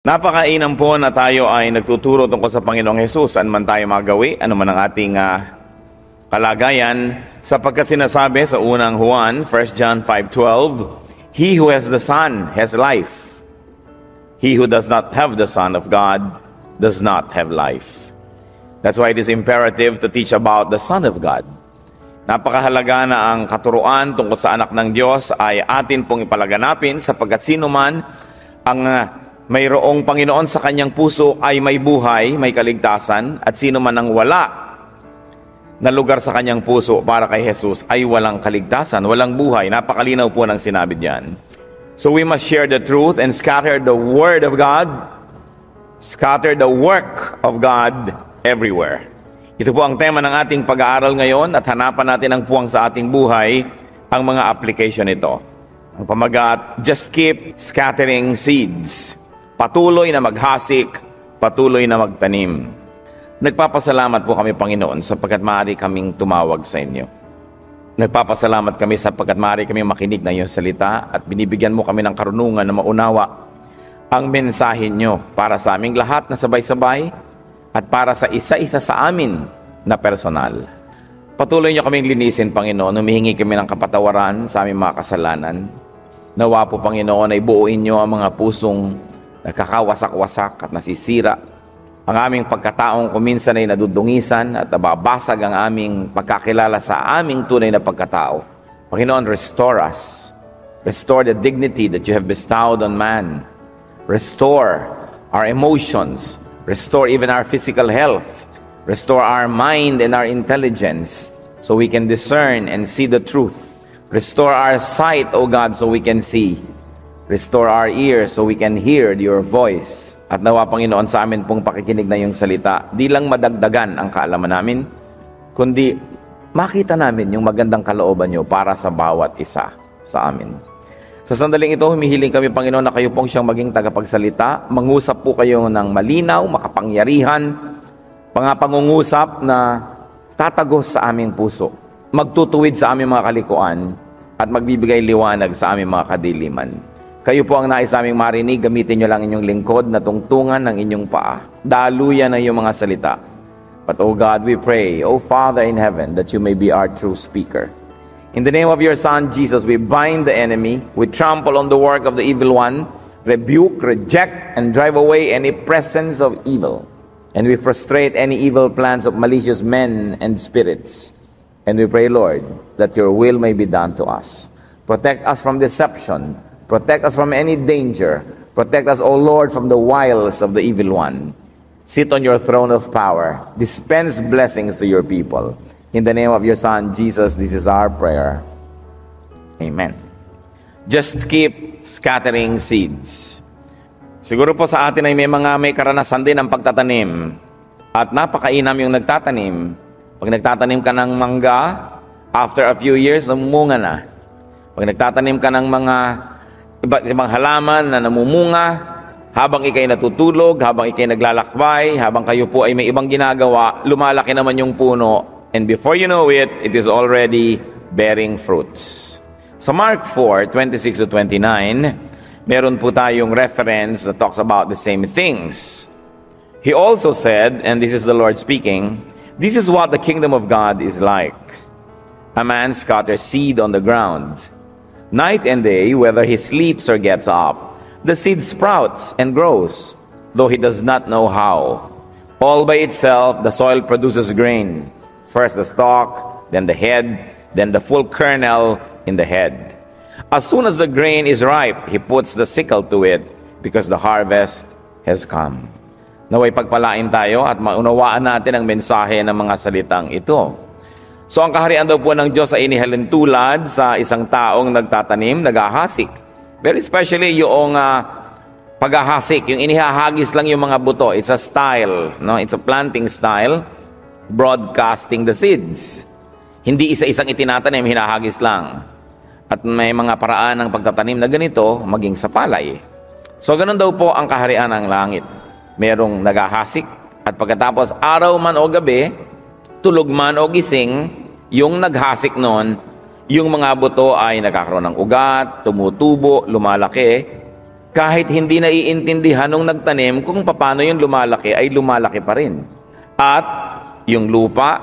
Napakainam po na tayo ay nagtuturo tungkol sa Panginoong Hesus, saan man tayo magawi, ano man ang ating kalagayan, sapagkat sinasabi sa unang Juan, 1 John 5:12, He who has the Son has life. He who does not have the Son of God does not have life. That's why it is imperative to teach about the Son of God. Napakahalaga na ang katuruan tungkol sa anak ng Diyos ay atin pong ipalaganapin, sapagkat sino man ang mayroong Panginoon sa kanyang puso ay may buhay, may kaligtasan, at sino man ang wala na lugar sa kanyang puso para kay Jesus ay walang kaligtasan, walang buhay. Napakalinaw po ng sinabi diyan. So we must share the truth and scatter the word of God, scatter the work of God everywhere. Ito po ang tema ng ating pag-aaral ngayon, at hanapan natin ang puwang sa ating buhay ang mga application nito. Ang pamagat, just keep scattering seeds. Patuloy na maghasik, patuloy na magtanim. Nagpapasalamat po kami, Panginoon, sapagkat maaari kaming tumawag sa inyo. Nagpapasalamat kami sapagkat maaari kami makinig ng iyong salita at binibigyan mo kami ng karunungan na maunawa ang mensahe nyo para sa aming lahat na sabay-sabay at para sa isa-isa sa amin na personal. Patuloy nyo kaming linisin, Panginoon. Humihingi kami ng kapatawaran sa aming mga kasalanan. Nawa po, Panginoon, ay buuin nyo ang mga pusong nakakawasak-wasak at nasisira. Ang aming pagkataong kuminsan ay nadudungisan at nababasag ang aming pagkakilala sa aming tunay na pagkatao. Panginoon, restore us. Restore the dignity that you have bestowed on man. Restore our emotions. Restore even our physical health. Restore our mind and our intelligence so we can discern and see the truth. Restore our sight, O God, so we can see. Restore our ears so we can hear your voice. At nawa, Panginoon, sa amin pong pakikinig na iyong salita, di lang madagdagan ang kaalaman namin, kundi makita namin yung magandang kalooban niyo para sa bawat isa sa amin. Sa sandaling ito, humihiling kami, Panginoon, na kayo pong siyang maging tagapagsalita. Mangusap po kayo ng malinaw, makapangyarihan, pangungusap na tatagos sa aming puso, magtutuwid sa aming mga kalikuan, at magbibigay liwanag sa aming mga kadiliman. Kayo po ang nais aming marinig, gamitin nyo lang inyong lingkod na tungtungan ng inyong paa. Daluyan ang iyong mga salita. But, O God, we pray, O Father in heaven, that you may be our true speaker. In the name of your Son, Jesus, we bind the enemy, we trample on the work of the evil one, rebuke, reject, and drive away any presence of evil. And we frustrate any evil plans of malicious men and spirits. And we pray, Lord, that your will may be done to us. Protect us from deception. Protect us from any danger. Protect us, O Lord, from the wiles of the evil one. Sit on your throne of power. Dispense blessings to your people. In the name of your Son, Jesus, this is our prayer. Amen. Just keep scattering seeds. Siguro po sa atin ay may karanasan din ang pagtatanim. At napakainam yung nagtatanim. Pag nagtatanim ka ng mangga, after a few years, namumunga na. Pag nagtatanim ka ng mga iba't ibang halaman na namumunga, habang ikay natutulog, habang ikay naglalakbay, habang kayo po ay may ibang ginagawa, lumalaki naman yung puno, and before you know it, it is already bearing fruits. Sa Mark 4:26-29, meron po tayong reference that talks about the same things. He also said, and this is the Lord speaking, this is what the kingdom of God is like. A man scatters seed on the ground. Night and day, whether he sleeps or gets up, the seed sprouts and grows, though he does not know how. All by itself, the soil produces grain. First the stalk, then the head, then the full kernel in the head. As soon as the grain is ripe, he puts the sickle to it, because the harvest has come. Naway pagpalain tayo at maunawaan natin ang mensahe ng mga salitang ito. So ang kaharian daw po ng Diyos ay inihalin tulad sa isang taong nagtatanim, naghahasik. Very especially yung paghahasik, yung inihahagis lang yung mga buto. It's a style, no? It's a planting style, broadcasting the seeds. Hindi isa-isang itinatanim, hinahagis lang. At may mga paraan ng pagtatanim na ganito, maging sa palay. So ganun daw po ang kaharian ng langit. Merong naghahasik at pagkatapos araw man o gabi, tulog man o gising, yung naghasik noon, yung mga buto ay nagkakaroon ng ugat, tumutubo, lumalaki, kahit hindi naiintindihan nung nagtanim kung paano yung lumalaki, ay lumalaki pa rin. At yung lupa,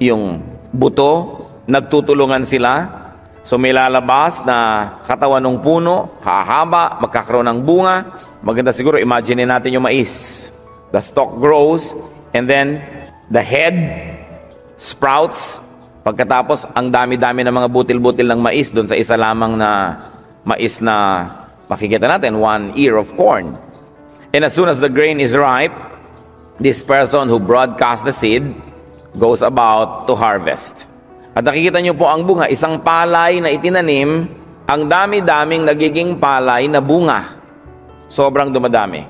yung buto, nagtutulungan sila. So may lalabas na katawan ng puno, hahaba, magkakaroon ng bunga. Maganda siguro, imagine natin yung mais. The stalk grows, and then the head sprouts. Pagkatapos, ang dami-dami ng mga butil-butil ng mais doon sa isa lamang na mais na makikita natin, one ear of corn. And as soon as the grain is ripe, this person who broadcast the seed goes about to harvest. At nakikita nyo po ang bunga, isang palay na itinanim, ang dami-daming nagiging palay na bunga. Sobrang dumadami.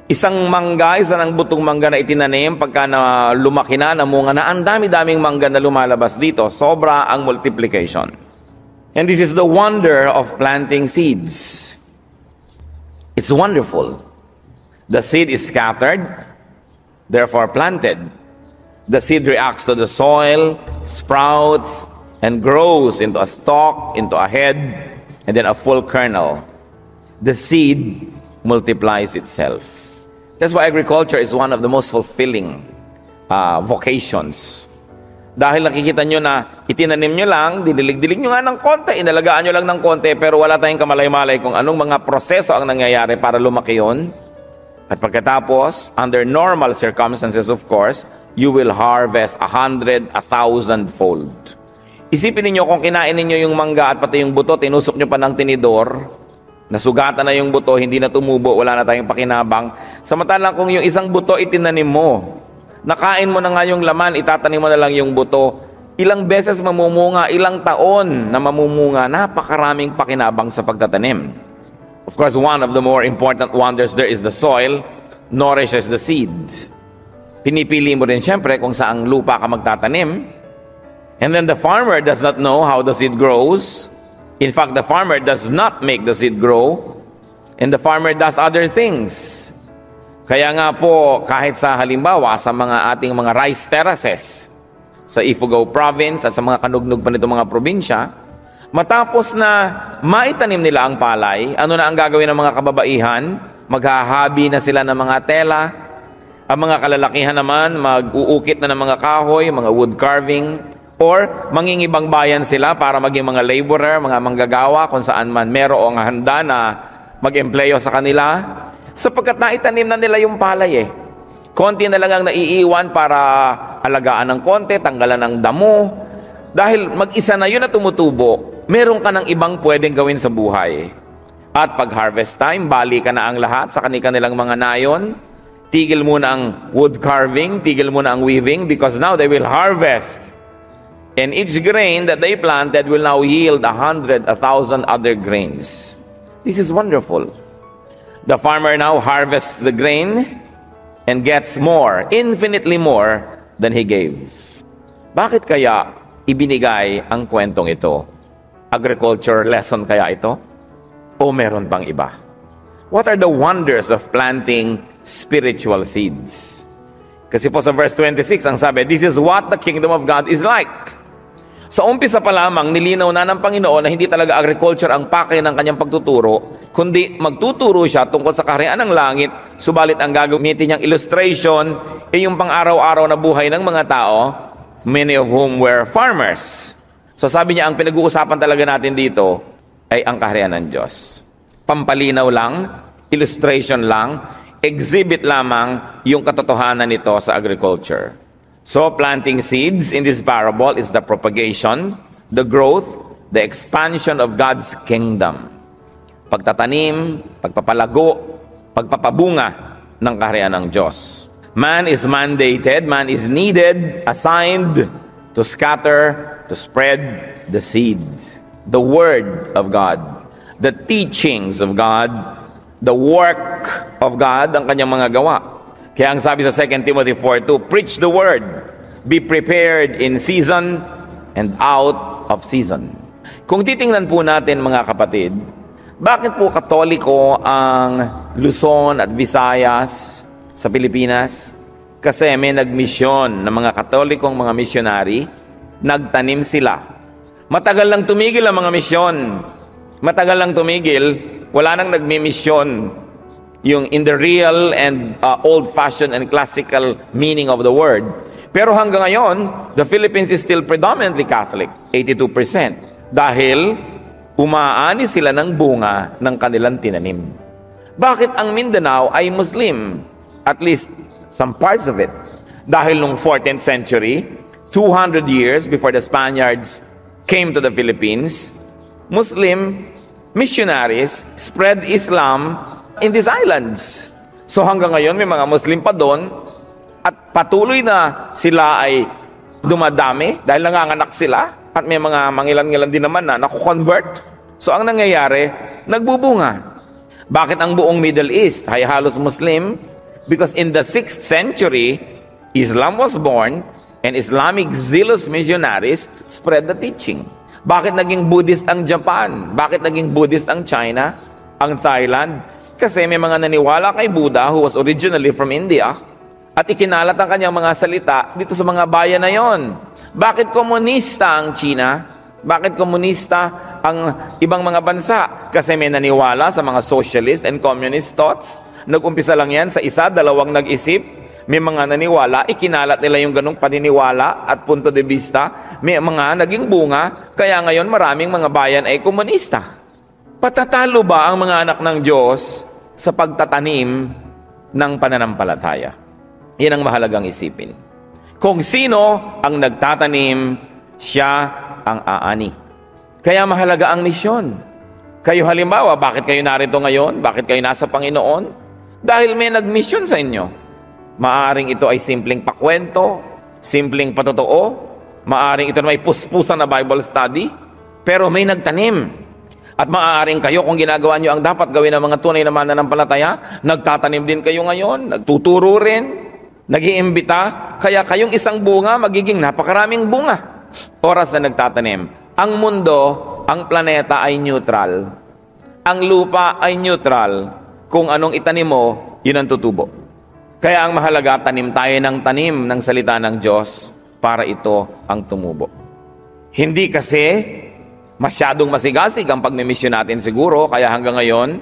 Isang mangga, isa ng butong mangga na itinanim, pagka na lumaki na, namunga na, ang dami-daming mangga na lumalabas dito. Sobra ang multiplication. And this is the wonder of planting seeds. It's wonderful. The seed is scattered, therefore planted. The seed reacts to the soil, sprouts, and grows into a stalk, into a head, and then a full kernel. The seed multiplies itself. That's why agriculture is one of the most fulfilling vocations. Dahil nakikita nyo na itinanim nyo lang, dinilig-dilig nyo nga ng konti, inalagaan nyo lang ng konti, pero wala tayong kamalay-malay kung anong mga proseso ang nangyayari para lumaki yun. At pagkatapos, under normal circumstances, of course, you will harvest 100, 1,000-fold. Isipin niyo kung kinain ninyo yung mangga at pati yung buto, tinusok nyo pa ng tinidor, nasugatan na yung buto, hindi na tumubo, wala na tayong pakinabang. Samantalang kung yung isang buto itinanim mo, nakain mo na nga yung laman, itatanim mo na lang yung buto, ilang beses mamumunga, ilang taon na mamumunga, napakaraming pakinabang sa pagtatanim. Of course, one of the more important wonders there is the soil nourishes the seed. Pinipili mo rin siyempre kung saang lupa ka magtatanim. And then the farmer does not know how the seed grows. In fact, the farmer does not make the seed grow. And the farmer does other things. Kaya nga po, kahit sa halimbawa, sa mga ating mga rice terraces, sa Ifugao province at sa mga kanugnog pa nito mga probinsya, matapos na maitanim nila ang palay, ano na ang gagawin ng mga kababaihan? Maghahabi na sila ng mga tela. Ang mga kalalakihan naman, mag-uukit na ng mga kahoy, mga wood carving, or mangingibang bayan sila para maging mga laborer, mga manggagawa, kung saan man merong handa na mag-empleyo sa kanila, sapagkat naitanim na nila yung palay eh. Konti na lang ang naiiwan para alagaan ng konti, tanggalan ng damo. Dahil mag-isa na yun na tumutubo, meron ka ng ibang pwedeng gawin sa buhay. At pag harvest time, bali ka na ang lahat sa kanilang mga nayon. Tigil muna ang wood carving, tigil muna ang weaving, because now they will harvest. And each grain that they planted will now yield 100, 1,000 other grains. This is wonderful. The farmer now harvests the grain and gets more, infinitely more than he gave. Bakit kaya ibinigay ang kwentong ito? Agriculture lesson kaya ito? O meron pang iba? What are the wonders of planting spiritual seeds? Kasi po sa verse 26, ang sabi, this is what the kingdom of God is like. Sa umpisa pa lamang, nilinaw na ng Panginoon na hindi talaga agriculture ang pakay ng kanyang pagtuturo, kundi magtuturo siya tungkol sa kaharian ng langit, subalit ang gagamitin niyang illustration ay yung pang-araw-araw na buhay ng mga tao, many of whom were farmers. So sabi niya, ang pinag-uusapan talaga natin dito ay ang kaharian ng Diyos. Pampalinaw lang, illustration lang, exhibit lamang yung katotohanan nito sa agriculture. So planting seeds in this parable is the propagation, the growth, the expansion of God's kingdom. Pagtatanim, pagpapalago, pagpapabunga ng kaharian ng Diyos. Man is mandated, man is needed, assigned to scatter, to spread the seeds. The Word of God, the teachings of God, the work of God, ang kanyang mga gawa. Kaya ang sabi sa 2 Timothy 4:2, preach the Word, be prepared in season and out of season. Kung titingnan po natin mga kapatid, bakit po Katoliko ang Luzon at Visayas sa Pilipinas? Kasi may nagmisyon ng mga Katolikong mga misyonary, nagtanim sila. Matagal lang tumigil ang mga misyon. Matagal lang tumigil, wala nang nagmimisyon yung in the real and old-fashioned and classical meaning of the word. Pero hanggang ngayon, the Philippines is still predominantly Catholic, 82%. Dahil umaani sila ng bunga ng kanilang tinanim. Bakit ang Mindanao ay Muslim? At least some parts of it. Dahil nung 14th century, 200 years before the Spaniards came to the Philippines, Muslim missionaries spread Islam in these islands. So hanggang ngayon may mga Muslim pa doon at patuloy na sila ay dumadami dahil nanganganak sila at may mga mangilan-ngilan din naman na nakukonvert. So ang nangyayari, nagbubunga. Bakit ang buong Middle East ay halos Muslim? Because in the 6th century, Islam was born and Islamic zealous missionaries spread the teaching. Bakit naging Buddhist ang Japan? Bakit naging Buddhist ang China? Ang Thailand? Kasi may mga naniwala kay Buddha who was originally from India at ikinalat ang kanyang mga salita dito sa mga bayan na yon. Bakit komunista ang China? Bakit komunista ang ibang mga bansa? Kasi may naniwala sa mga socialist and communist thoughts. Nag-umpisa lang yan sa isa, dalawang nag-isip. May mga naniwala, ikinalat nila yung ganong paniniwala at punto de vista. May mga naging bunga, kaya ngayon maraming mga bayan ay komunista. Patatalo ba ang mga anak ng Diyos sa pagtatanim ng pananampalataya? Yan ang mahalagang isipin. Kung sino ang nagtatanim, siya ang aani. Kaya mahalaga ang misyon. Kayo halimbawa, bakit kayo narito ngayon? Bakit kayo nasa Panginoon? Dahil may nagmisyon sa inyo. Maaring ito ay simpleng pakwento, simpleng patotoo, maaring ito na may puspusan na Bible study, pero may nagtanim. At maaaring kayo, kung ginagawa nyo ang dapat gawin ng mga tunay na mananampalataya, nagtatanim din kayo ngayon, nagtuturo rin, nag-iimbita, kaya kayong isang bunga, magiging napakaraming bunga. Oras na nagtatanim. Ang mundo, ang planeta ay neutral. Ang lupa ay neutral. Kung anong itanim mo, yun ang tutubo. Kaya ang mahalaga, tanim tayo ng tanim ng salita ng Diyos para ito ang tumubo. Hindi kasi masyadong masigasig ang pagmimisyon natin siguro, kaya hanggang ngayon,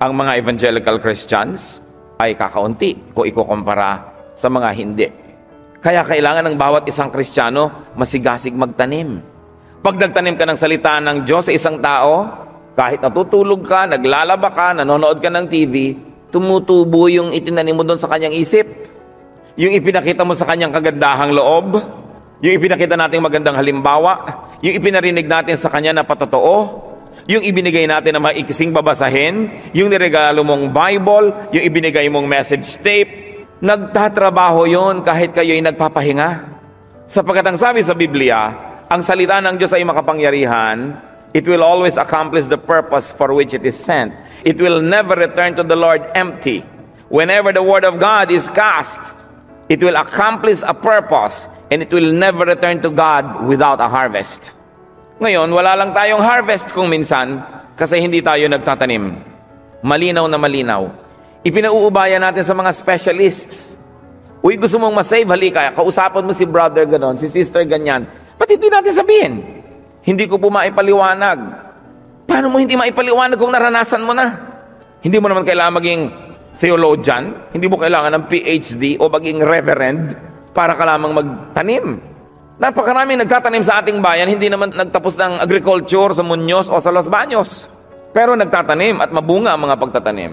ang mga evangelical Christians ay kakaunti kung ikukumpara sa mga hindi. Kaya kailangan ng bawat isang Kristiyano masigasig magtanim. Pag nagtanim ka ng salita ng Diyos sa isang tao, kahit natutulog ka, naglalaba ka, nanonood ka ng TV, tumutubo yung itinanim mo doon sa kanyang isip. Yung ipinakita mo sa kanyang kagandahang loob, yung ipinakita natin magandang halimbawa, yung ipinarinig natin sa kanya na patotoo, yung ibinigay natin na maikising babasahin, yung niregalo mong Bible, yung ibinigay mong message tape, nagtatrabaho yon kahit kayo'y nagpapahinga. Sapagkat ang sabi sa Biblia, ang salita ng Diyos ay makapangyarihan, it will always accomplish the purpose for which it is sent. It will never return to the Lord empty. Whenever the word of God is cast, it will accomplish a purpose, and it will never return to God without a harvest. Ngayon, wala lang tayong harvest kung minsan kasi hindi tayo nagtatanim. Malinaw na malinaw. Ipinauubaya natin sa mga specialists. Uy, gusto mong masave, halika, kausapan mo si brother ganon, si sister ganyan. Ba't hindi natin sabihin? Hindi ko po maipaliwanag. Paano mo hindi maipaliwanag kung naranasan mo na? Hindi mo naman kailangan maging theologian, hindi mo kailangan ng PhD o maging reverend para ka lamang magtanim. Napakaraming nagtatanim sa ating bayan, hindi naman nagtapos ng agriculture sa Muñoz o sa Los Baños. Pero nagtatanim at mabunga ang mga pagtatanim.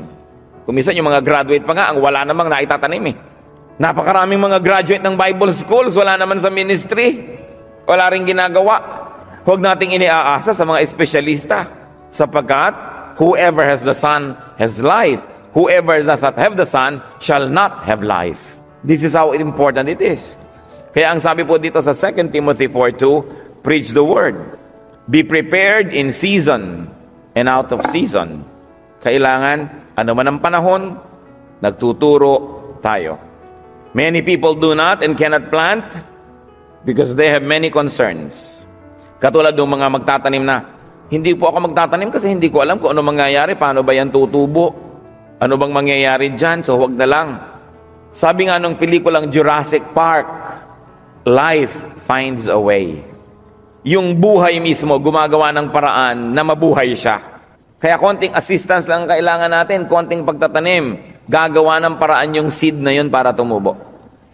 Kumisan yung mga graduate pa nga, ang wala namang naitatanim eh. Napakaraming mga graduate ng Bible schools, wala naman sa ministry. Wala rin ginagawa. Huwag nating iniaasa sa mga espesyalista. Sapagkat, whoever has the Son has life. Whoever does not have the Son shall not have life. This is how important it is. Kaya ang sabi po dito sa 2 Timothy 4:2, preach the word. Be prepared in season and out of season. Kailangan, ano man ang panahon, nagtuturo tayo. Many people do not and cannot plant because they have many concerns. Katulad ng mga magtatanim na, hindi po ako magtatanim kasi hindi ko alam kung ano mangyayari, paano ba yan tutubo, ano bang mangyayari dyan, so huwag na lang. Sabi nga nung pelikulang Jurassic Park, life finds a way. Yung buhay mismo, gumagawa ng paraan na mabuhay siya. Kaya konting assistance lang kailangan natin, konting pagtatanim. Gagawa ng paraan yung seed na yun para tumubo.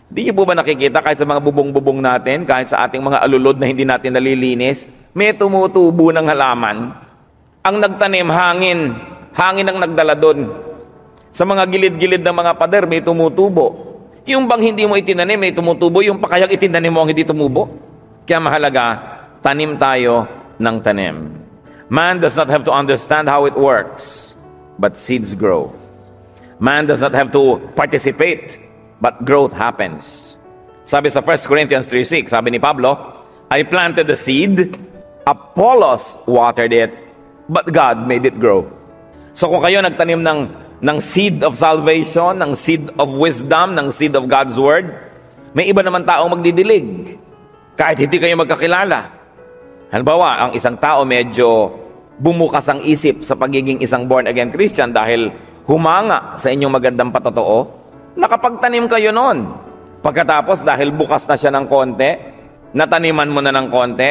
Di niyo po ba nakikita kahit sa mga bubong-bubong natin, kahit sa ating mga alulod na hindi natin nalilinis, may tumutubo ng halaman. Ang nagtanim, hangin. Hangin ang nagdala doon. Sa mga gilid-gilid ng mga pader, may tumutubo. Yung bang hindi mo itinanim, may tumutubo. Yung pakayang itinanim mo ang hindi tumubo. Kaya mahalaga, tanim tayo ng tanim. Man does not have to understand how it works, but seeds grow. Man does not have to participate, but growth happens. Sabi sa 1 Corinthians 3:6, sabi ni Pablo, I planted the seed, Apollos watered it, but God made it grow. So kung kayo nagtanim ng seed of salvation, ng seed of wisdom, ng seed of God's word, may iba naman taong magdidilig. Kahit hindi kayo magkakilala. Halimbawa, ang isang tao medyo bumukas ang isip sa pagiging isang born-again Christian dahil humanga sa inyong magandang patotoo, nakapagtanim kayo noon. Pagkatapos, dahil bukas na siya ng konti, nataniman mo na ng konti,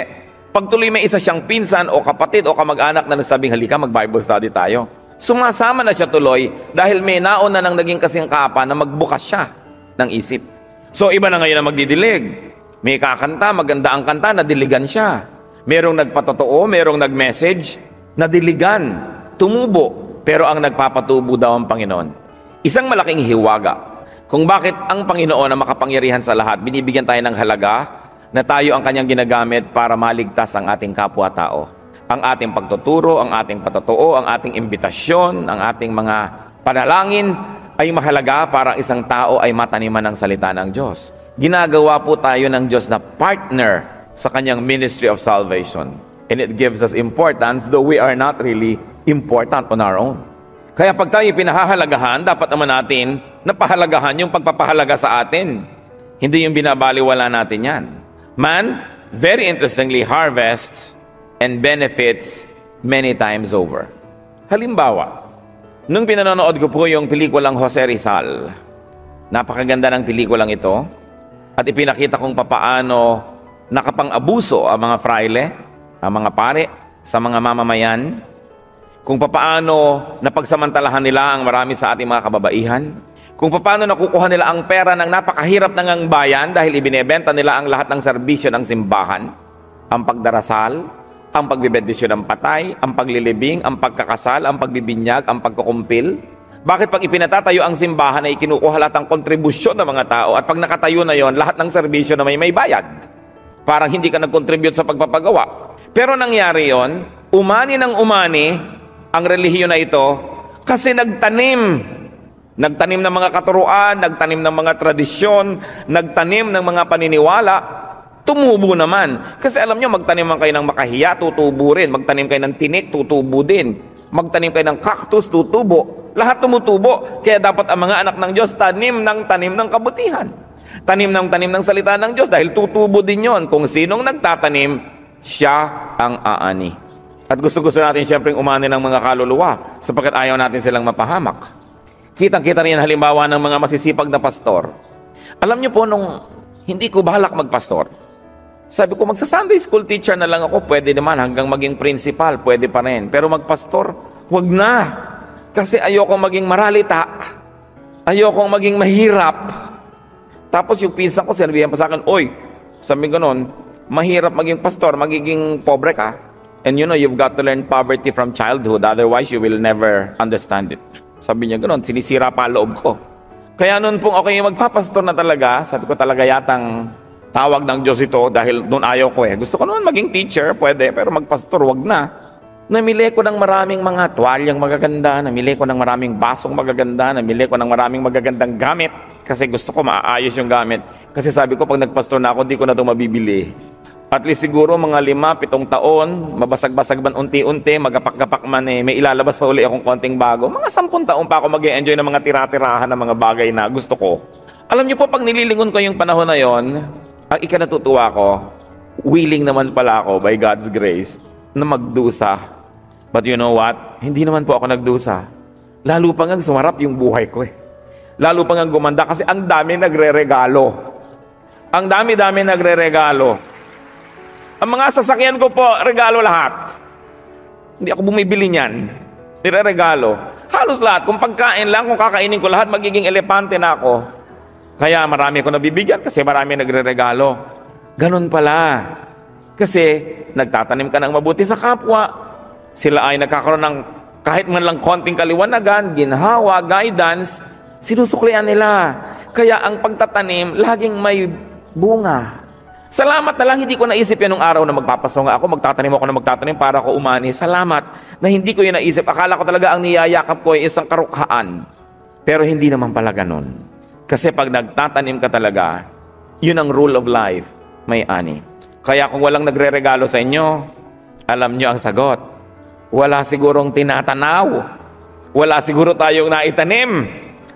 pagtuloy may isa siyang pinsan o kapatid o kamag-anak na nagsabing, halika, mag-Bible study tayo. Sumasama na siya tuloy dahil may nauna nang naging kasingkapan na magbukas siya ng isip. So, iba na ngayon na magdidilig. May kakanta, maganda ang kanta, nadiligan siya. Merong nagpatotoo, merong nag-message, nadiligan, tumubo, pero ang nagpapatubo daw ang Panginoon. Isang malaking hiwaga kung bakit ang Panginoon na makapangyarihan sa lahat, binibigyan tayo ng halaga na tayo ang kanyang ginagamit para maligtas ang ating kapwa-tao. Ang ating pagtuturo, ang ating patotoo, ang ating imbitasyon, ang ating mga panalangin ay mahalaga para isang tao ay mataniman ng salita ng Diyos. Ginagawa po tayo ng Diyos na partner sa kanyang ministry of salvation. And it gives us importance, though we are not really important on our own. Kaya pag tayo pinahahalagahan, dapat naman natin napahalagahan yung pagpapahalaga sa atin. Hindi yung binabaliwala natin yan. Man, very interestingly, harvests and benefits many times over. Halimbawa, nung pinanonood ko po yung pelikulang Jose Rizal, napakaganda ng pelikulang ito, at ipinakita kong papaano nakapang-abuso ang mga fraile, ang mga pare, sa mga mamamayan, kung papaano napagsamantalahan nila ang marami sa ating mga kababaihan, kung papaano nakukuha nila ang pera ng napakahirap ng ang bayan dahil ibinebenta nila ang lahat ng serbisyo ng simbahan, ang pagdarasal, ang pagbibendisyon ng patay, ang paglilibing, ang pagkakasal, ang pagbibinyag, ang pagkukumpil. Bakit pag ipinatatayo ang simbahan ay kinukuha lahat ng kontribusyon ng mga tao at pag nakatayo na yon, lahat ng serbisyo na may bayad? Parang hindi ka nag-contribute sa pagpapagawa. Pero nangyari yon, umani ng umani ang relihiyon na ito kasi nagtanim. Nagtanim ng mga katuruan, nagtanim ng mga tradisyon, nagtanim ng mga paniniwala, tumubo naman. Kasi alam nyo, magtanim kayo ng makahiya, tutubo rin. Magtanim kayo ng tinik, tutubo din. Magtanim kayo ng cactus, tutubo. Lahat tumutubo. Kaya dapat ang mga anak ng Diyos tanim ng kabutihan. Tanim ng salita ng Diyos dahil tutubo din yon. Kung sinong nagtatanim, siya ang aani. At gusto-gusto natin siyempre umani ng mga kaluluwa sapagkat ayaw natin silang mapahamak. Kitang-kita rin halimbawa ng mga masisipag na pastor. Alam niyo po, nung hindi ko balak magpastor, sabi ko, magsa-Sunday school teacher na lang ako, pwede naman, hanggang maging principal, pwede pa rin. Pero magpastor, wag na. Kasi ayokong maging maralita. Ayokong maging mahirap. Tapos yung pinsan ko, sinabihan pa sa akin, oy, sabi ko noon, mahirap maging pastor, magiging pobre ka. And you know, you've got to learn poverty from childhood, otherwise you will never understand it. Sabi niya gano'n, sinisira pa loob ko. Kaya noon pong okay magpapastor na talaga, sabi ko talaga yatang tawag ng Diyos ito dahil doon ayaw ko eh. Gusto ko naman maging teacher, pwede, pero magpastor, wag na. Namili ko ng maraming mga tuwalyang magaganda, namili ko ng maraming basong magaganda, namili ko ng maraming magagandang gamit kasi gusto ko maaayos yung gamit. Kasi sabi ko, pag nagpastor na ako, di ko na ito mabibili. At least siguro mga 5-7 taon, mabasag-basag man unti-unti, magapak-gapak man eh, may ilalabas pa uli akong konting bago. Mga 10 taon pa ako mag-e-enjoy ng mga tira-tirahan ng mga bagay na gusto ko. Alam niyo po, pag nililingon ko yung panahon na yon, ang ikanatutuwa ko, willing naman pala ako by God's grace na magdusa. But you know what? Hindi naman po ako nagdusa. Lalo pa nga sumarap yung buhay ko eh. Lalo pa nga gumanda kasi ang dami nagre-regalo. Ang dami-dami nagre-regalo. Ang mga sasakyan ko po, regalo lahat. Hindi ako bumibili niyan. Nireregalo. Halos lahat. Kung pagkain lang, kung kakainin ko lahat, magiging elepante na ako. Kaya marami ko nabibigyan kasi marami nagre-regalo. Ganun pala. Kasi nagtatanim ka ng mabuti sa kapwa. Sila ay nagkakaroon ng kahit man lang konting kaliwanagan, ginhawa, guidance, sinusuklian nila. Kaya ang pagtatanim, laging may bunga. Salamat na lang, hindi ko naisip yan nung araw na magpapasonga ako, magtatanim para ako umani. Salamat na hindi ko yun naisip. Akala ko talaga ang niyayakap ko ay isang karukhaan. Pero hindi naman pala ganun. Kasi pag nagtatanim ka talaga, yun ang rule of life, may ani. Kaya kung walang nagre-regalo sa inyo, alam nyo ang sagot. Wala sigurong tinatanaw. Wala siguro tayong naitanim.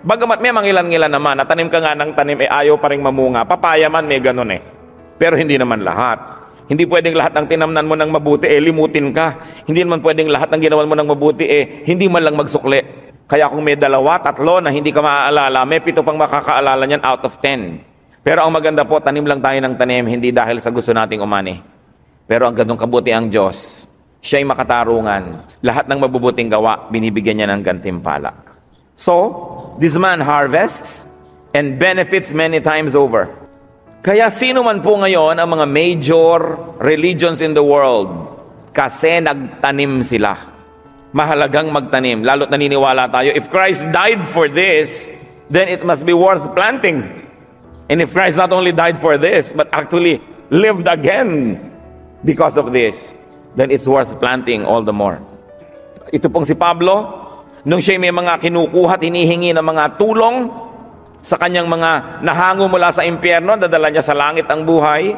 Bagamat may mangilan-ngilan naman, natanim ka nga ng tanim, ayaw pa rin mamunga. Papaya man, may ganun Pero hindi naman lahat. Hindi pwedeng lahat ng tinamnan mo ng mabuti, limutin ka. Hindi naman pwedeng lahat ng ginawan mo ng mabuti, hindi man lang magsukli. Kaya kung may 2, 3 na hindi ka maaalala, may 7 pang makakaalala niyan out of 10. Pero ang maganda po, tanim lang tayo ng tanim, hindi dahil sa gusto nating umani. Pero ang ganong kabuti ang Diyos, siya'y makatarungan. Lahat ng mabubuting gawa, binibigyan niya ng gantimpala. So, this man harvests and benefits many times over. Kaya sino man po ngayon ang mga major religions in the world, kasi nagtanim sila. Mahalagang magtanim, lalo't naniniwala tayo, if Christ died for this, then it must be worth planting. And if Christ not only died for this, but actually lived again because of this, then it's worth planting all the more. Ito pong si Pablo, nung siya may mga kinukuha, hinihingi ng mga tulong, sa kanyang mga nahango mula sa impyerno, dadala niya sa langit ang buhay.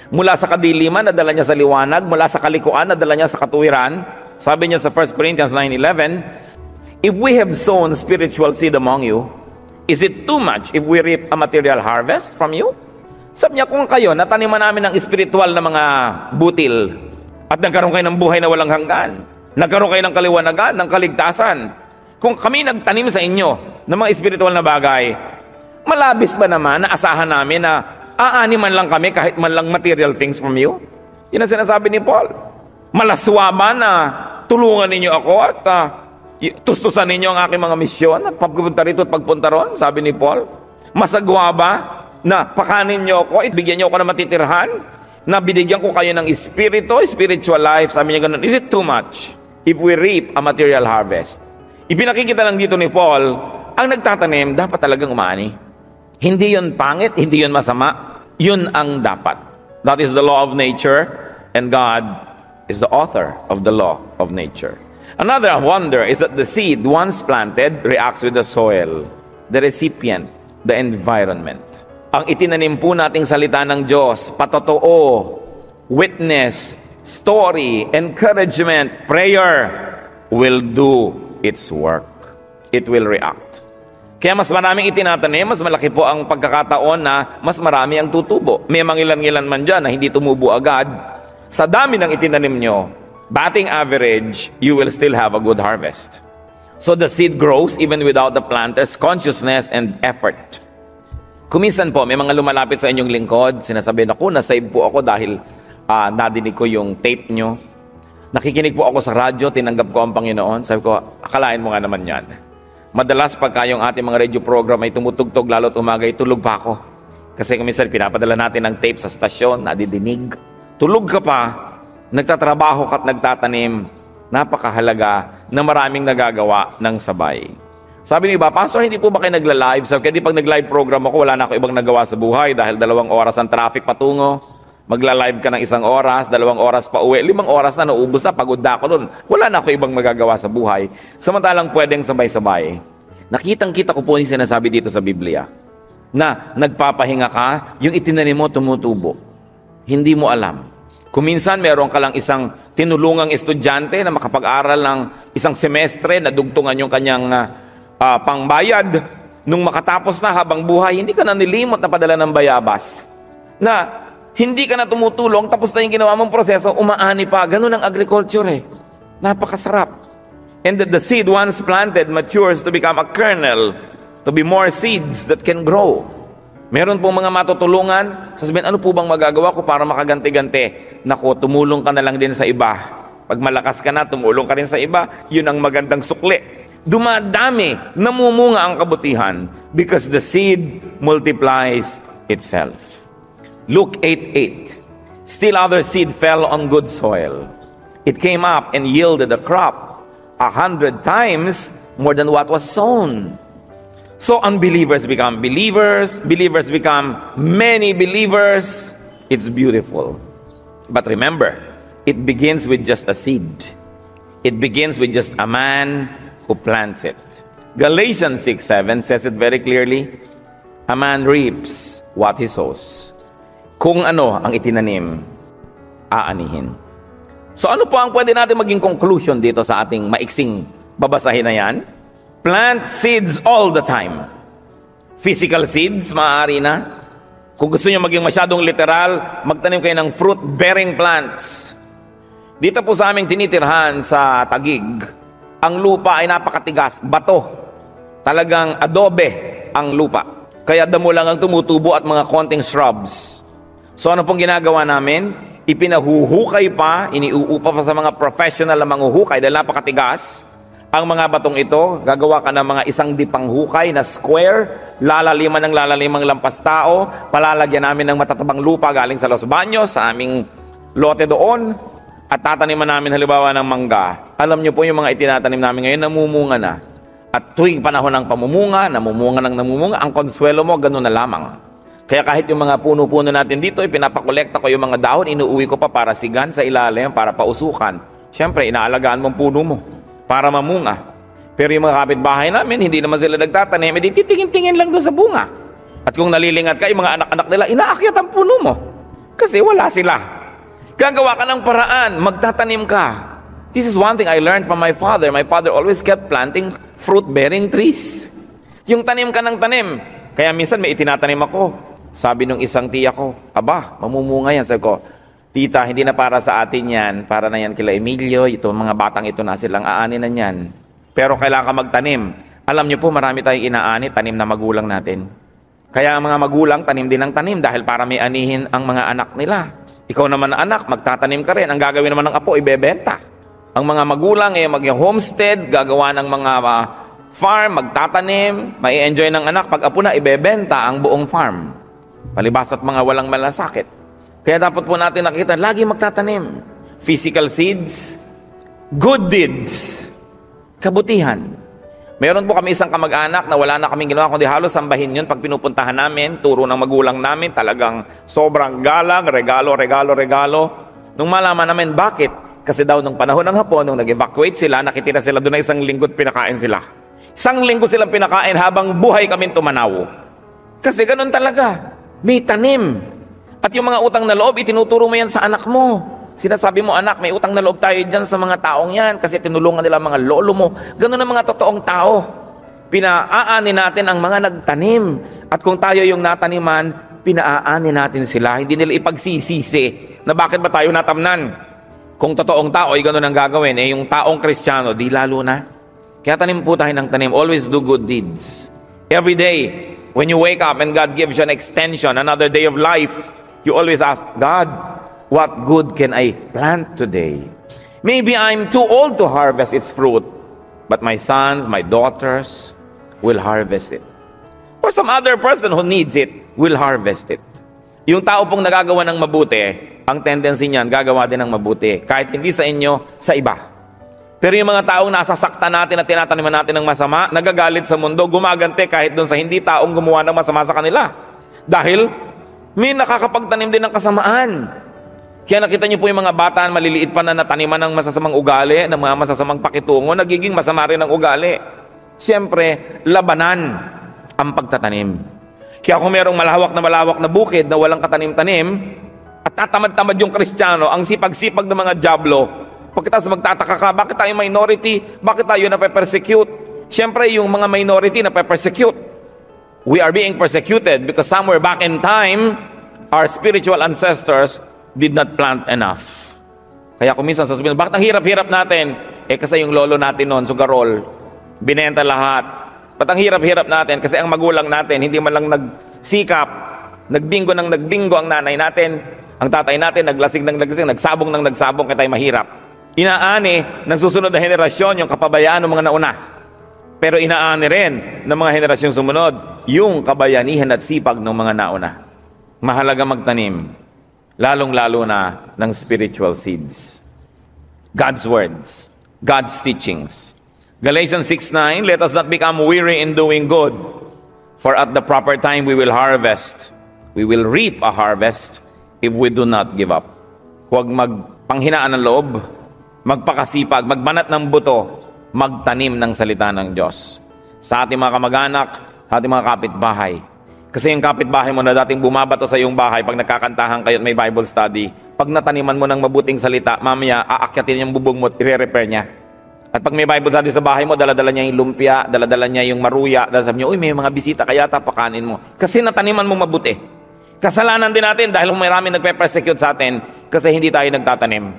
Mula sa kadiliman, dadala niya sa liwanag. Mula sa kalikuan, dadala niya sa katuwiran. Sabi niya sa 1 Corinthians 9:11, if we have sown spiritual seed among you, is it too much if we reap a material harvest from you? Sabi niya, kung kayo, nataniman namin ng spiritual na mga butil, at nagkaroon kayo ng buhay na walang hanggan, nagkaroon kayo ng kaliwanagan, ng kaligtasan, kung kami nagtanim sa inyo ng mga spiritual na bagay, malabis ba naman na asahan namin na aani man lang kami kahit man lang material things from you? Yun ang sinasabi ni Paul. Malaswa ba na tulungan ninyo ako at tustusan ninyo ang aking mga misyon at pagpunta rito at pagpunta ron? Sabi ni Paul. Masagwa ba na pakanin nyo ako at bigyan nyo ako ng matitirhan? Na binigyan ko kayo ng espiritu, spiritual life? Sabi niya ganun, is it too much if we reap a material harvest? Ipinakikita lang dito ni Paul, ang nagtatanim dapat talagang umani. Hindi yun pangit, hindi yun masama. Yun ang dapat. That is the law of nature, and God is the author of the law of nature. Another wonder is that the seed, once planted, reacts with the soil, the recipient, the environment. Ang itinanim po nating salita ng Diyos, patotoo, witness, story, encouragement, prayer, will do its work. It will react. Kaya mas maraming itinatanim, mas malaki po ang pagkakataon na mas marami ang tutubo. May mangilan-ngilan man dyan na hindi tumubo agad. Sa dami ng itinanim nyo, batting average, you will still have a good harvest. So the seed grows even without the planter's consciousness and effort. Kuminsan po, may mga lumalapit sa inyong lingkod, sinasabi, naku, nasave po ako dahil nadinig ko yung tape nyo. Nakikinig po ako sa radyo, tinanggap ko ang Panginoon. Sabi ko, akalain mo nga naman yan. Madalas pagka yung ating mga radio program ay tumutugtog, lalo't umagay, tulog pa ako. Kasi kuminsan pinapadala natin ng tape sa stasyon, nadidinig. Tulog ka pa, nagtatrabaho ka at nagtatanim. Napakahalaga na maraming nagagawa ng sabay. Sabi niyo ba, Pastor, hindi po ba kayo nagla-live? Sabi ko, pag nag-live program ako, wala na ako ibang nagawa sa buhay dahil 2 oras ang traffic patungo. Magla-live ka ng 1 oras, 2 oras pa uwi, 5 oras na naubos na, pagod na ako doon. Wala na ako ibang magagawa sa buhay. Samantalang pwedeng sabay-sabay. Nakitang-kita ko po yung sinasabi dito sa Biblia na nagpapahinga ka, yung itinanim mo tumutubo. Hindi mo alam. Kung minsan meron ka lang isang tinulungang estudyante na makapag-aral ng 1 semestre, na dugtungan yung kanyang pangbayad, nung makatapos na habang buhay, hindi ka na nilimot na padala ng bayabas. Na hindi ka na tumutulong, tapos na yung ginawa mong proseso, umaani pa. Ganun ang agriculture Napakasarap. And that the seed once planted matures to become a kernel, to be more seeds that can grow. Meron pong mga matutulungan, sasabihin, ano po bang magagawa ko para makaganti-ganti? Naku, tumulong ka na lang din sa iba. Pag malakas ka na, tumulong ka rin sa iba, yun ang magandang sukli. Dumadami, namumunga ang kabutihan because the seed multiplies itself. Luke 8:8. Still other seed fell on good soil. It came up and yielded a crop 100 times more than what was sown. So unbelievers become believers, believers become many believers. It's beautiful. But remember, it begins with just a seed. It begins with just a man who plants it. Galatians 6:7 says it very clearly, a man reaps what he sows. Kung ano ang itinanim, aanihin. So ano po ang pwede natin maging conclusion dito sa ating maiksing babasahin na yan? Plant seeds all the time. Physical seeds, maaari na. Kung gusto nyo maging masyadong literal, magtanim kayo ng fruit-bearing plants. Dito po sa aming tinitirhan sa Taguig, ang lupa ay napakatigas, bato. Talagang adobe ang lupa. Kaya damo lang ang tumutubo at mga konting shrubs. So ano pong ginagawa namin? Ipinahuhukay pa, iniuupa pa sa mga professional na manghuhukay dahil napakatigas. Ang mga batong ito, gagawa ka ng mga isang dipang hukay na square, lalaliman ng lalalimang lampas tao, palalagyan namin ng matatabang lupa galing sa Los Baños, sa aming lote doon, at tataniman namin halimbawa ng mangga. Alam niyo po yung mga itinatanim namin ngayon, namumunga na. At tuwing panahon ng pamumunga, namumunga, ang konsuelo mo, ganun na lamang. Kaya kahit yung mga puno-puno natin dito, pinapakolekta ko yung mga dahon, inuuwi ko pa para sigan sa ilalim, para pausukan. Siyempre, inaalagaan mong puno mo para mamunga. Pero yung mga kapitbahay namin, hindi naman sila nagtatanim, edi titingin-tingin lang doon sa bunga. At kung nalilingat ka, yung mga anak-anak nila, inaakyat ang puno mo. Kasi wala sila. Gagawa ka ng paraan, magtatanim ka. This is one thing I learned from my father. My father always kept planting fruit-bearing trees. Yung tanim ka ng tanim. Kaya minsan may itinatanim ako. Sabi nung isang tiya ko, aba, mamumunga yan. Sabi ko, tita, hindi na para sa atin yan. Para na yan kila Emilio, ito, mga batang ito na silang aanin na yan. Pero kailangan ka magtanim. Alam niyo po, marami tayong inaani, tanim na magulang natin. Kaya ang mga magulang, tanim din ng tanim dahil para may anihin ang mga anak nila. Ikaw naman na anak, magtatanim ka rin. Ang gagawin naman ng apo, ibebenta. Ang mga magulang, mag-homestead, gagawa ng mga farm, magtatanim, mai-enjoy ng anak. Pag apo na, ibebenta ang buong farm. Palibas at mga walang malasakit. Kaya dapat po natin nakita, lagi magtatanim. Physical seeds, good deeds, kabutihan. Meron po kami isang kamag-anak na wala na kaming ginawa, kundi halos sambahin yun pag pinupuntahan namin, turo ng magulang namin, talagang sobrang galang, regalo. Nung malaman namin, bakit? Kasi daw nung panahon ng Hapon, nung nag-evacuate sila, nakitira sila doon na isang linggo at pinakain sila. Isang linggo silang pinakain habang buhay kami tumanaw. Kasi ganun talaga. May tanim. At yung mga utang na loob, itinuturo mo yan sa anak mo. Sinasabi mo, anak, may utang na loob tayo dyan sa mga taong yan kasi tinulungan nila mga lolo mo. Ganun ang mga totoong tao. Pinaaani natin ang mga nagtanim. At kung tayo yung nataniman, pinaaani natin sila. Hindi nila ipagsisisi na bakit ba tayo natamnan. Kung totoong tao ay ganun ang gagawin, yung taong Kristiyano, di lalo na. Kaya tanim po tayo ng tanim. Always do good deeds. Every day, when you wake up and God gives you an extension, another day of life, you always ask, God, what good can I plant today? Maybe I'm too old to harvest its fruit, but my sons, my daughters will harvest it. Or some other person who needs it will harvest it. Yung tao pong nagagawa ng mabuti, ang tendency niyan, gagawa din ng mabuti. Kahit hindi sa inyo, sa iba. Pero yung mga taong nasasakta natin at tinataniman natin ng masama, nagagalit sa mundo, gumagante kahit doon sa hindi taong gumawa ng masama sa kanila. Dahil may nakakapagtanim din ng kasamaan. Kaya nakita niyo po yung mga bata, maliliit pa na nataniman ng masasamang ugali, ng mga masasamang pakitungo, nagiging masama rin ang ugali. Siyempre, labanan ang pagtatanim. Kaya kung merong malawak na bukid na walang katanim-tanim, at tatamad-tamad yung Kristiyano, ang sipag-sipag ng mga dyablo, pagkatapos magtataka ka, bakit tayo minority? Bakit tayo nape-persecute? Siyempre, yung mga minority nape-persecute. We are being persecuted because somewhere back in time, our spiritual ancestors did not plant enough. Kaya kung minsan sasabihin, bakit ang hirap-hirap natin? Kasi yung lolo natin noon, sugarol, binenta lahat. Ba't ang hirap-hirap natin? Kasi ang magulang natin, hindi man lang nagsikap, nagbingo ang nanay natin, ang tatay natin, naglasing ng naglasing, nagsabong ng nagsabong, kaya tayo mahirap. Inaani ng susunod na henerasyon yung kapabayaan ng mga nauna. Pero inaani rin ng mga henerasyong sumunod yung kabayanihan at sipag ng mga nauna. Mahalaga magtanim, lalong-lalo na ng spiritual seeds. God's words, God's teachings. Galatians 6:9, let us not become weary in doing good, for at the proper time we will harvest. We will reap a harvest if we do not give up. Huwag magpanghinaan ng loob, magpakasipag, magbanat ng buto, magtanim ng salita ng Diyos. Sa ating mga kamag-anak, sa ating mga kapitbahay. Kasi yung kapitbahay mo na dating bumabato sa iyong bahay, pag nagkakantahan kayo at may Bible study, pag nataniman mo ng mabuting salita, mamaya aakyatin yung bubong mo at i-repair niya. At pag may Bible study sa bahay mo, daladala niya yung lumpia, daladala niya yung maruya, dahil sabi niya, uy, may mga bisita, kaya tapakanin mo. Kasi nataniman mo mabuti. Kasalanan din natin dahil marami nagpe-persecute sa atin kasi hindi tayo nagtatanim.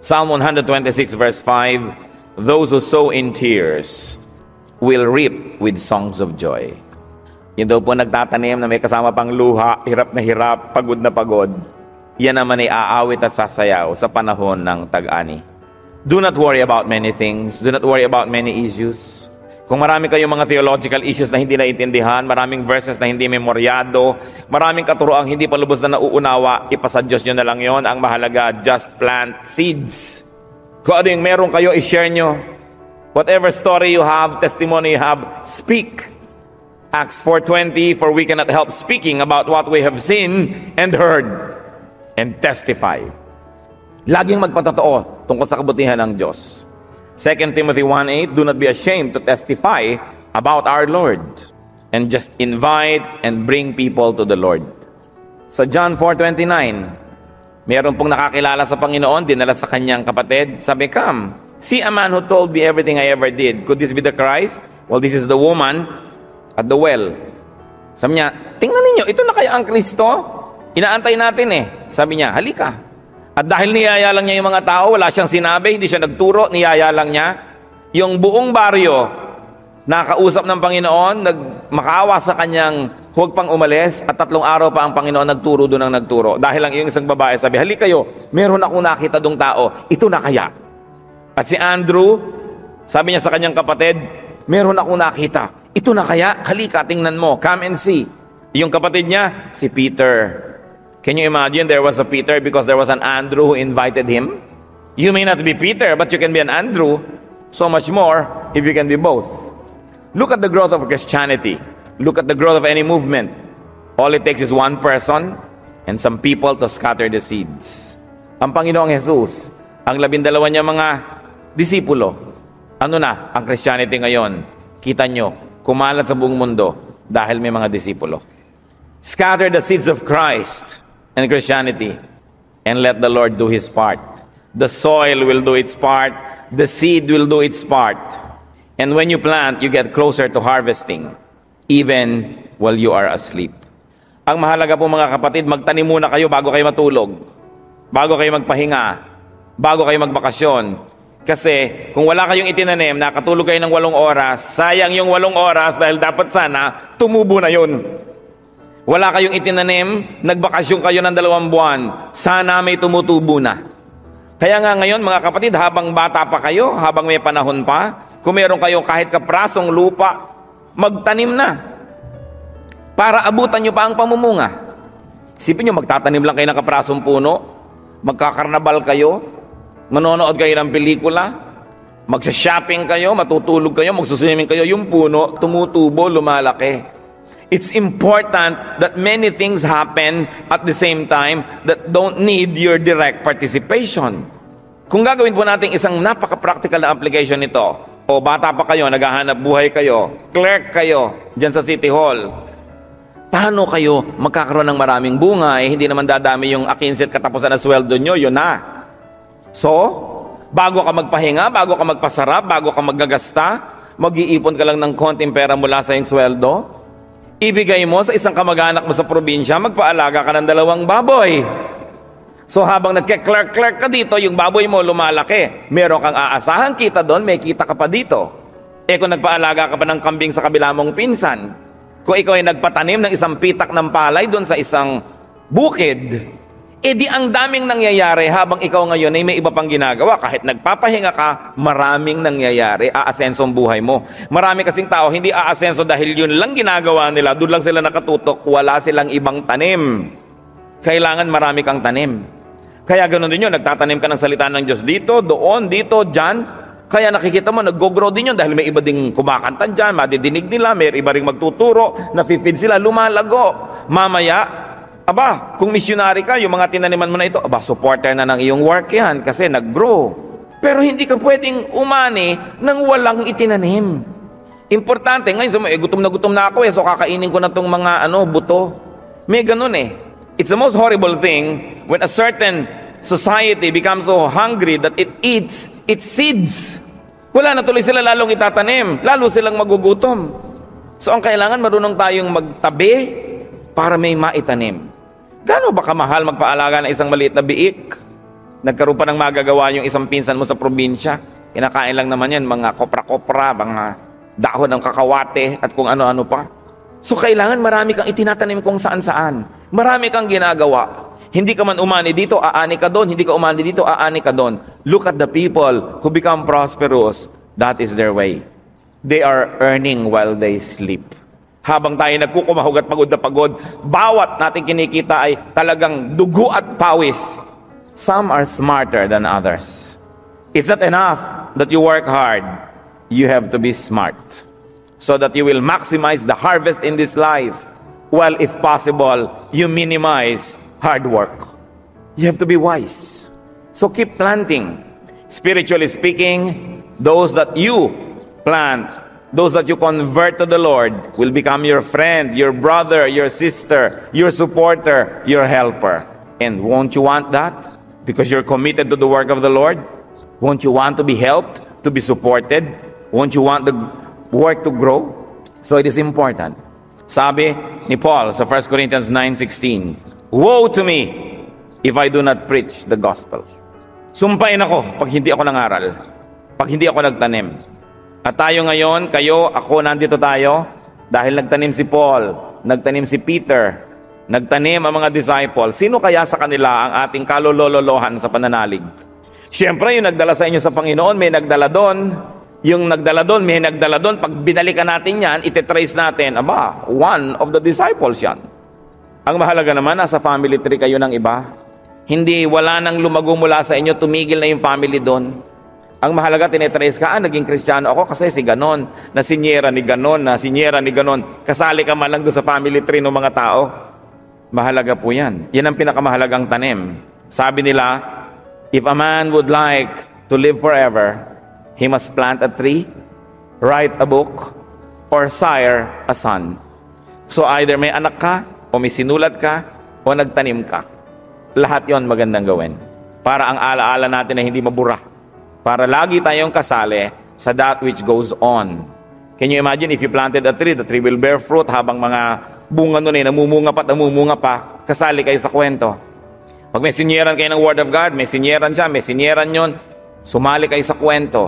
Psalm 126 verse 5, those who sow in tears will reap with songs of joy. Yun daw po nagtatanim na may kasama pang luha, hirap na hirap, pagod na pagod. Yan naman ay aawit at sasayaw sa panahon ng tag-ani. Do not worry about many things. Do not worry about many issues. Kung marami kayong mga theological issues na hindi naiintindihan, maraming verses na hindi memoryado, maraming katuroang hindi pa lubos na nauunawa, ipasa Diyos nyo na lang yon. Ang mahalaga, just plant seeds. Kung ano yung meron kayo, i-share nyo. Whatever story you have, testimony you have, speak. Acts 4:20, for we cannot help speaking about what we have seen and heard, and testify. Laging magpatotoo tungkol sa kabutihan ng Diyos. 2 Timothy 1:8, do not be ashamed to testify about our Lord, and just invite and bring people to the Lord. Sa John 4:29, meron pong nakakilala sa Panginoon, dinala sa kanyang kapatid, sabi, come, see a man who told me everything I ever did. Could this be the Christ? Well, this is the woman at the well. Sabi niya, tingnan ninyo, ito na kaya ang Kristo? Inaantay natin eh. Sabi niya, halika. At dahil niyaya lang niya yung mga tao, wala siyang sinabi, hindi siya nagturo, niyaya lang niya. Yung buong baryo, nakausap ng Panginoon, makaawa sa kanyang huwag pang umalis, at 3 araw pa ang Panginoon nagturo doon ang nagturo. Dahil lang yung isang babae, sabi, halika kayo, meron akong nakita dong tao, ito na kaya. At si Andrew, sabi niya sa kanyang kapatid, meron akong nakita, ito na kaya? Halika, tingnan mo. Come and see. Yung kapatid niya, si Peter. Can you imagine there was a Peter because there was an Andrew who invited him? You may not be Peter, but you can be an Andrew. So much more if you can be both. Look at the growth of Christianity. Look at the growth of any movement. All it takes is one person and some people to scatter the seeds. Ang Panginoong Jesus, ang 12 niya mga disipulo. Ano na ang Christianity ngayon? Kita nyo, kumalat sa buong mundo dahil may mga disipulo. Scatter the seeds of Christ and Christianity and let the Lord do His part. The soil will do its part. The seed will do its part. And when you plant, you get closer to harvesting even while you are asleep. Ang mahalaga po mga kapatid, magtanim muna kayo bago kayo matulog, bago kayo magpahinga, bago kayo magbakasyon. Kasi kung wala kayong itinanim, nakatulog kayo ng 8 oras, sayang yung 8 oras dahil dapat sana tumubo na yun. Wala kayong itinanim, nagbakasyon kayo ng 2 buwan, sana may tumutubo na. Kaya nga ngayon mga kapatid, habang bata pa kayo, habang may panahon pa, kung meron kayo kahit kaprasong lupa, magtanim na. Para abutan nyo pa ang pamumunga. Isipin nyo, magtatanim lang kayo ng kaprasong puno, magkakarnabal kayo, manonood kayo ng pelikula, magsha-shopping kayo, matutulog kayo, magsuswimming kayo, yung puno, tumutubo, lumalaki. It's important that many things happen at the same time that don't need your direct participation. Kung gagawin po natin isang napaka-practical na application nito, o bata pa kayo, naghahanap buhay kayo, clerk kayo, dyan sa City Hall, paano kayo magkakaroon ng maraming bunga? Hindi naman dadami yung akinsit katapusan na sweldo nyo, yun na. So, bago ka magpahinga, bago ka magpasarap, bago ka maggagasta, mag-iipon ka lang ng konting pera mula sa iyong sweldo, ibigay mo sa isang kamag-anak mo sa probinsya, magpaalaga ka ng 2 baboy. So habang nagke-clerk ka dito, yung baboy mo lumalaki, meron kang aasahan kita doon, may kita ka pa dito. Kung nagpaalaga ka pa ng kambing sa kabila mong pinsan, kung ikaw ay nagpatanim ng isang pitak ng palay doon sa isang bukid, Di ang daming nangyayari habang ikaw ngayon ay may iba pang ginagawa. Kahit nagpapahinga ka, maraming nangyayari. Aasenso ang buhay mo. Marami kasing tao, hindi aasenso dahil yun lang ginagawa nila. Doon lang sila nakatutok. Wala silang ibang tanim. Kailangan marami kang tanim. Kaya ganoon din yun. Nagtatanim ka ng salita ng Diyos dito, doon, dito, dyan. Kaya nakikita mo, nag-grow din yun dahil may iba ding kumakanta dyan, madidinig nila, may iba ring magtuturo, na-feed sila, lumalago. Mamaya, kung missionary ka, yung mga tinaniman mo na ito, supporter na ng iyong work yan kasi nag-grow. Pero hindi ka pwedeng umani nang walang itinanim. Importante, ngayon, gutom na ako so kakainin ko na tong mga buto. May ganun It's the most horrible thing when a certain society becomes so hungry that it eats its seeds. Wala na tuloy sila lalong itatanim, lalo silang magugutom. So ang kailangan marunong tayong magtabi para may maitanim. Gaano ba kamahal magpaalaga ng isang maliit na biik? Nagkaroon pa ng magagawa yung isang pinsan mo sa probinsya. Kinakain lang naman yan, mga kopra-kopra, mga dahon ng kakawate at kung ano-ano pa. So kailangan marami kang itinatanim kung saan-saan. Marami kang ginagawa. Hindi ka man umani dito, aani ka doon. Hindi ka umani dito, aani ka doon. Look at the people who become prosperous. That is their way. They are earning while they sleep. Habang tayo nagkukumahog at pagod na pagod, bawat nating kinikita ay talagang dugo at pawis. Some are smarter than others. It's not enough that you work hard. You have to be smart so that you will maximize the harvest in this life, while if possible, you minimize hard work. You have to be wise. So keep planting. Spiritually speaking, those that you plant, those that you convert to the Lord will become your friend, your brother, your sister, your supporter, your helper. And won't you want that? Because you're committed to the work of the Lord? Won't you want to be helped, to be supported? Won't you want the work to grow? So it is important. Sabi ni Paul sa 1 Corinthians 9:16, "Woe to me if I do not preach the gospel." Sumpain ako pag hindi ako nangaral, pag hindi ako nagtanim. At tayo ngayon, kayo, ako, nandito tayo dahil nagtanim si Paul, nagtanim si Peter, nagtanim ang mga disciples. Sino kaya sa kanila ang ating kalololohan sa pananalig? Siyempre, yung nagdala sa inyo sa Panginoon, may nagdala doon. Yung nagdala doon, may nagdala doon. Pag binalikan natin yan, ititrace natin, one of the disciples yan. Ang mahalaga naman, nasa family tree kayo ng iba. Hindi, wala nang lumago mula sa inyo, tumigil na yung family doon. Ang mahalaga, tinetrace ka, naging Kristiyano ako kasi si ganon, na sinyera ni ganon, na sinyera ni ganon. Kasali ka man lang doon sa family tree ng mga tao. Mahalaga po yan. Yan ang pinakamahalagang tanim. Sabi nila, if a man would like to live forever, he must plant a tree, write a book, or sire a son. So either may anak ka, o may sinulat ka, o nagtanim ka. Lahat yon magandang gawin. Para ang alaala natin na hindi mabura. Para lagi tayong kasali sa that which goes on. Can you imagine if you planted a tree, the tree will bear fruit habang mga bunga nun namumunga pa, kasali kayo sa kwento. Pag may sinyeran kayo ng Word of God, may sinyeran siya, may sinyeran yun, sumali kayo sa kwento.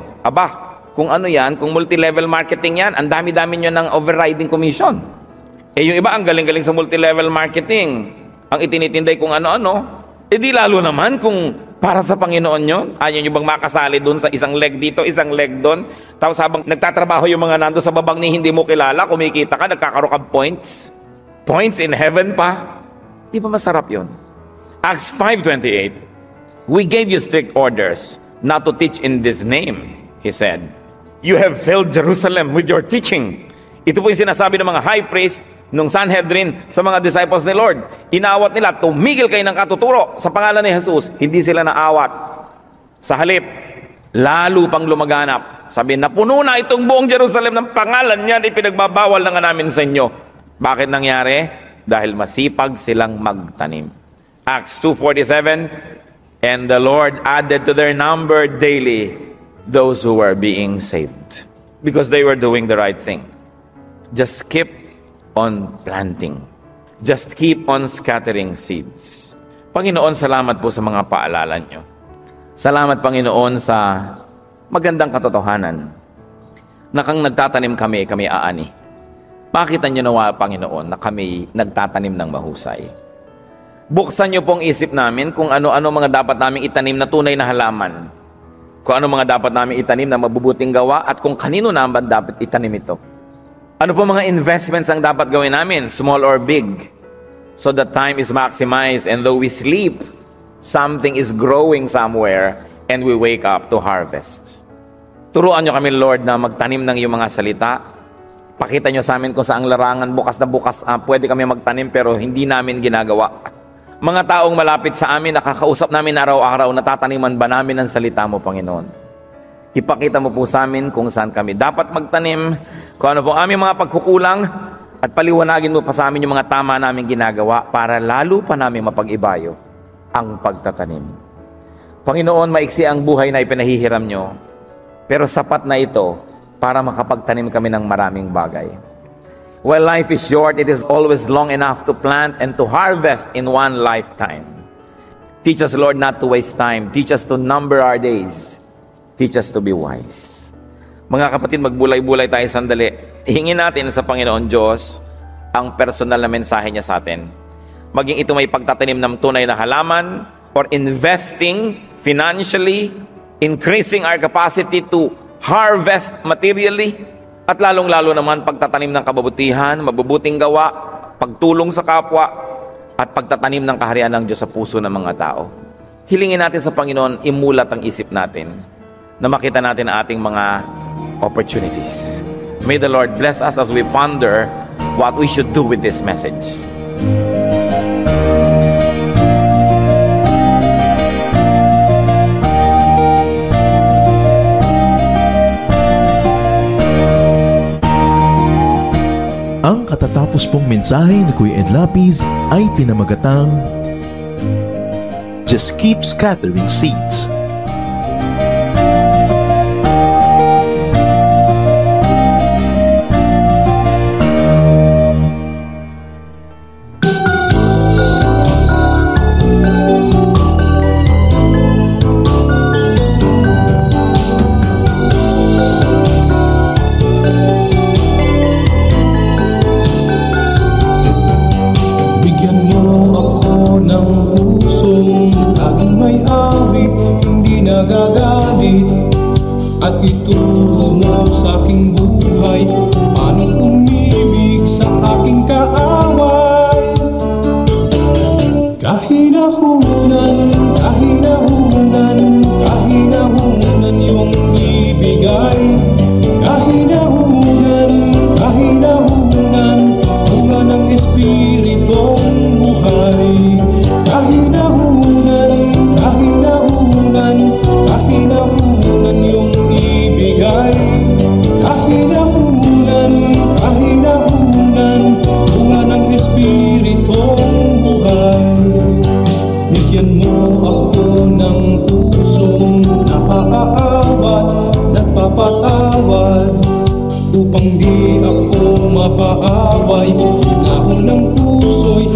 Kung ano yan, kung multi-level marketing yan, ang dami-dami nyo ng overriding commission. Yung iba, ang galing-galing sa multi-level marketing. Ang itinitinday kung ano-ano, di lalo naman kung para sa Panginoon yun. Ayaw nyo bang makasali dun sa isang leg dito, isang leg doon? Tapos habang nagtatrabaho yung mga nando sa babang ni hindi mo kilala, kumikita ka, nagkakaroon ka points. Points in heaven pa. Di ba masarap yun? Acts 5:28, "We gave you strict orders not to teach in this name," he said. "You have filled Jerusalem with your teaching." Ito po yung sinasabi ng mga high priest nung Sanhedrin sa mga disciples ni Lord. Inawat nila, tumigil kayo ng katuturo sa pangalan ni Jesus. Hindi sila naawat. Sa halip, lalo pang lumaganap. Sabi, napuno na itong buong Jerusalem ng pangalan niyan, ipinagbabawal na nga namin sa inyo. Bakit nangyari? Dahil masipag silang magtanim. Acts 2:47, "And the Lord added to their number daily those who were being saved." Because they were doing the right thing. Just keep on planting. Just keep on scattering seeds. Panginoon, salamat po sa mga paalala nyo. Salamat, Panginoon, sa magandang katotohanan na kang nagtatanim kami aani. Pakita nyo nawa, Panginoon, na kami nagtatanim ng mahusay. Buksan niyo pong isip namin kung ano-ano mga dapat naming itanim na tunay na halaman. Kung ano mga dapat naming itanim na mabubuting gawa at kung kanino naman dapat itanim ito. Ano po mga investments ang dapat gawin namin, small or big, so that time is maximized and though we sleep, something is growing somewhere and we wake up to harvest. Turuan niyo kami, Lord, na magtanim ng iyong mga salita. Pakita niyo sa amin kung saang larangan bukas na bukas pwede kami magtanim pero hindi namin ginagawa. Mga taong malapit sa amin, nakakausap namin araw-araw, natataniman ba namin ang salita mo, Panginoon? Ipakita mo po sa amin kung saan kami dapat magtanim, kung ano po aming mga pagkukulang, at paliwanagin mo pa sa amin yung mga tama namin ginagawa para lalo pa namin mapag-ibayo ang pagtatanim. Panginoon, maiksi ang buhay na ipinahihiram nyo, pero sapat na ito para makapagtanim kami ng maraming bagay. While life is short, it is always long enough to plant and to harvest in one lifetime. Teach us, Lord, not to waste time. Teach us to number our days. Teach us to be wise. Mga kapatid, magbulay-bulay tayo sandali. Hingin natin sa Panginoon Diyos ang personal na mensahe niya sa atin. Maging ito may pagtatanim ng tunay na halaman or investing financially, increasing our capacity to harvest materially, at lalong-lalo naman pagtatanim ng kababutihan, mabubuting gawa, pagtulong sa kapwa, at pagtatanim ng kaharian ng Diyos sa puso ng mga tao. Hilingin natin sa Panginoon, imulat ang isip natin na makita natin ang ating mga opportunities. May the Lord bless us as we ponder what we should do with this message. Ang katatapos pong mensahe ni Kuya Ed Lapid ay pinamagatang Just Keep Scattering Seeds. At ituro mo sa aking buhay paano umibig sa aking kaaway. Kahinahunan, kahinahunan, kahinahunan yung ibigay. Kahinahunan, kahinahunan, bunga ng Espiritong buhay. Kahinahunan, kahinahunan, kahinahunan yung ibigay. Kahinahunan, kahinahunan, bunga ng Espiritong buhay. Bigyan mo ako ng pusong napaaawat, nagpapatawad, upang di ako mapaaway. Hinahon ng puso'y